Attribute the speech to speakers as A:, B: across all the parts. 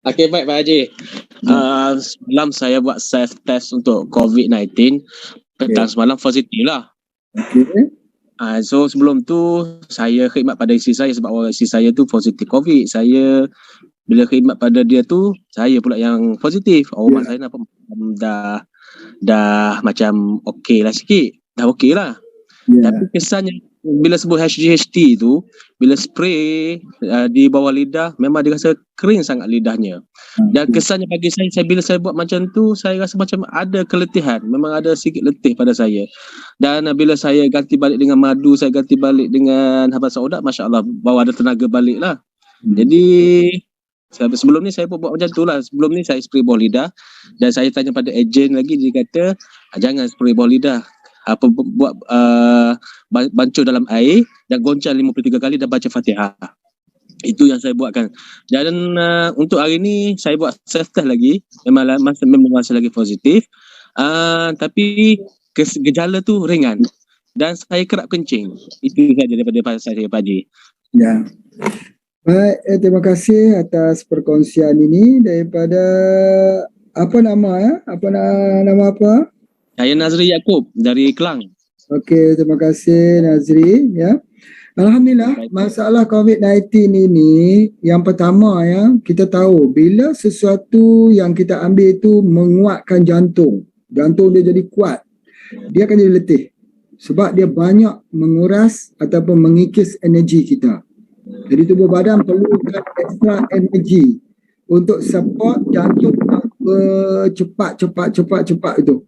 A: Okey, baik Pak Haji. Semalam saya buat self test untuk COVID-19. Petang semalam positif lah.
B: Okey.
A: So sebelum tu saya khidmat pada isteri saya sebab orang isteri saya tu positif COVID. Saya bila khidmat pada dia tu, saya pula yang positif. Mak saya nampak dah macam okey lah sikit. Dah okey lah. Tapi kesannya bila sebut HGHT tu, bila spray di bawah lidah, memang dia rasa kering sangat lidahnya. Dan kesannya bagi saya bila saya buat macam tu, saya rasa macam ada keletihan. Memang ada sikit letih pada saya. Dan bila saya ganti balik dengan madu, saya ganti balik dengan habat sauda, Masya Allah, bawa ada tenaga balik lah. Jadi sebelum ni saya buat macam tu lah. Sebelum ni saya spray bawah lidah. Dan saya tanya pada ejen lagi, dia kata jangan spray bawah lidah. Buat bancuh dalam air dan goncang 53 kali dan baca Fatihah. Itu yang saya buatkan. Dan untuk hari ni saya buat self test lagi. Memang masih lagi positif. Tapi gejala tu ringan dan saya kerap kencing. Itu saja daripada saya Pak Haji.
B: Ya. Baik, terima kasih atas perkongsian ini daripada apa nama ya? Nama apa?
A: Saya Nazri Yaakob dari Kelang.
B: Okey, terima kasih Nazri ya. Alhamdulillah, masalah COVID-19 ini yang pertama ya, kita tahu bila sesuatu yang kita ambil itu menguatkan jantung dia jadi kuat, dia akan jadi letih sebab dia banyak menguras ataupun mengikis energi kita. Jadi tubuh badan perlukan extra energi untuk support jantung bercepat itu.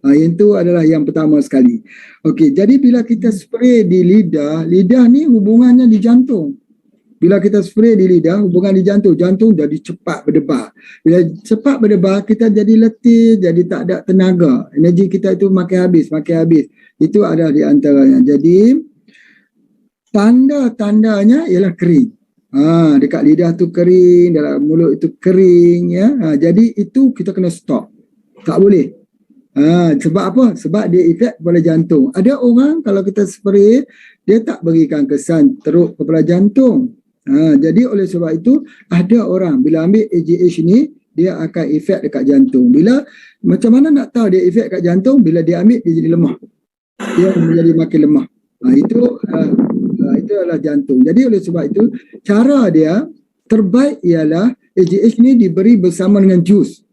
B: Yang itu adalah yang pertama sekali. Okey, jadi bila kita spray di lidah ni hubungannya di jantung. Bila kita spray di lidah, hubungan di jantung jadi cepat berdebar. Bila cepat berdebar, kita jadi letih, jadi tak ada tenaga. Energi kita itu makin habis. Itu adalah di antaranya. Jadi tanda-tandanya ialah kering. Dekat lidah tu kering, dalam mulut itu kering ya. Jadi itu kita kena stop. Tak boleh. Sebab apa? Sebab dia efek kepada jantung. Ada orang kalau kita spray, dia tak berikan kesan teruk kepada jantung. Jadi oleh sebab itu, ada orang bila ambil AGH ni, dia akan efek dekat jantung. Macam mana nak tahu dia efek dekat jantung? Bila dia ambil, dia jadi lemah. Dia menjadi makin lemah. Itu adalah jantung. Jadi oleh sebab itu, cara dia terbaik ialah AGH ni diberi bersama dengan jus.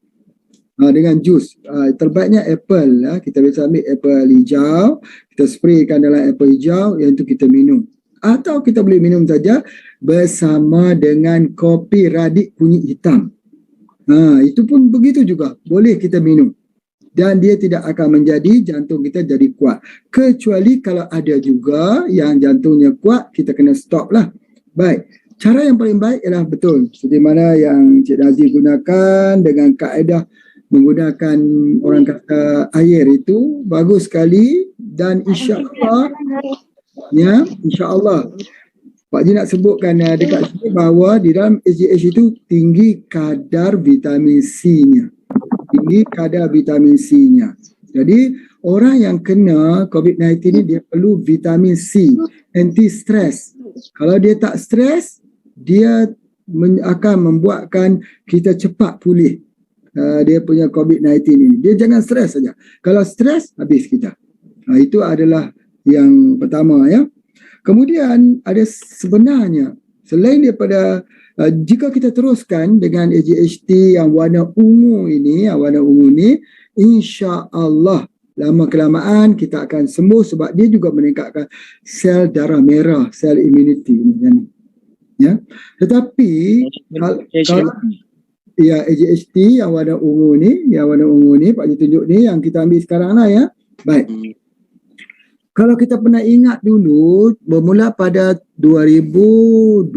B: Dengan jus, terbaiknya apple kita biasa ambil apple hijau, kita spraykan dalam apple hijau, yang itu kita minum, atau kita boleh minum saja bersama dengan kopi radik kunyit hitam. Itu pun begitu juga boleh kita minum dan dia tidak akan menjadi jantung kita jadi kuat, kecuali kalau ada juga yang jantungnya kuat, kita kena stop lah. Baik, cara yang paling baik ialah betul seperti mana yang Cik Nazir gunakan dengan kaedah menggunakan orang kata air itu bagus sekali. Dan insya-Allah Pak Ji nak sebutkan dekat sini bahawa di dalam SGH itu tinggi kadar vitamin C-nya. Jadi orang yang kena COVID-19 ni dia perlu vitamin C, anti-stress. Kalau dia tak stres, dia akan membuatkan kita cepat pulih. Dia punya COVID-19 ini. Dia jangan stres saja. Kalau stres, habis kita. Itu adalah yang pertama ya. Kemudian ada sebenarnya, selain daripada jika kita teruskan dengan AGHT yang warna ungu ini, insya-Allah lama kelamaan kita akan sembuh sebab dia juga meningkatkan sel darah merah, sel immunity ini. Ya. Tetapi kalau AGHT yang warna ungu ni, Pak Ji tunjuk ni yang kita ambil sekarang lah ya. Baik. Kalau kita pernah ingat dulu, bermula pada 2021,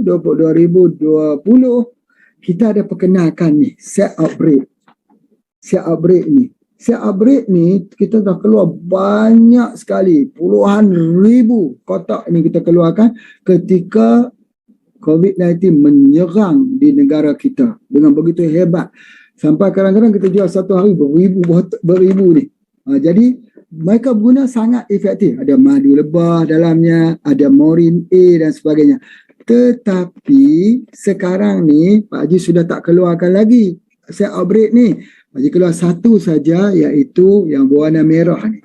B: 2020, kita ada perkenalkan ni, set outbreak ni. Set outbreak ni kita dah keluar banyak sekali, puluhan ribu kotak ni kita keluarkan ketika COVID-19 menyerang di negara kita dengan begitu hebat. Sampai kadang-kadang kita jual satu hari beribu ni. Jadi mereka guna sangat efektif. Ada madu lebah dalamnya, ada morin A dan sebagainya. Tetapi sekarang ni Pak Haji sudah tak keluarkan lagi sel outbreak ni. Pak Haji keluar satu saja, iaitu yang berwarna merah ni.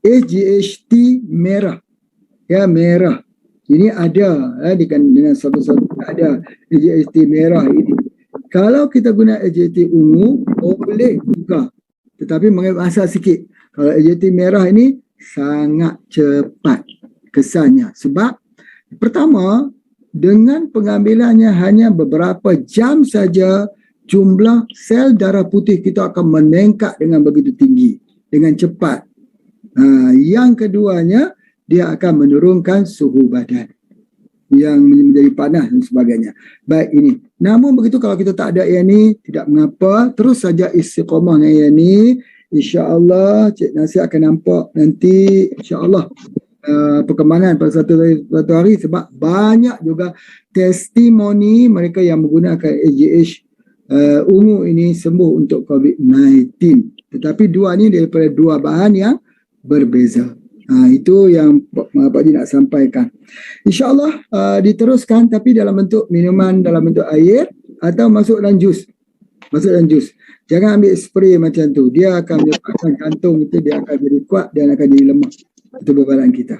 B: HGHT merah. Ya, merah. Ini ada dengan satu-satu ada HGHT merah ini. Kalau kita guna HGHT ungu, boleh juga. Tetapi mengambil masa sikit. Kalau HGHT merah ini sangat cepat kesannya. Sebab pertama, dengan pengambilannya hanya beberapa jam saja, jumlah sel darah putih kita akan meningkat dengan begitu tinggi, dengan cepat. Yang keduanya, dia akan menurunkan suhu badan yang menjadi panas dan sebagainya. Baik ini. Namun begitu kalau kita tak ada yang ni, tidak mengapa. Terus saja istiqamah dengan yang ni. InsyaAllah Cik Nasir akan nampak nanti insyaAllah perkembangan pada satu hari, sebab banyak juga testimoni mereka yang menggunakan AGH ungu ini sembuh untuk COVID-19. Tetapi dua ni daripada dua bahan yang berbeza. Itu yang Pak Haji nak sampaikan. InsyaAllah diteruskan, tapi dalam bentuk minuman, dalam bentuk air atau masuk dalam jus. Masuk dalam jus. Jangan ambil spray macam tu. Dia akan menyebabkan kantung itu, dia akan jadi kuat dan akan jadi lemah. Itu bebalan kita.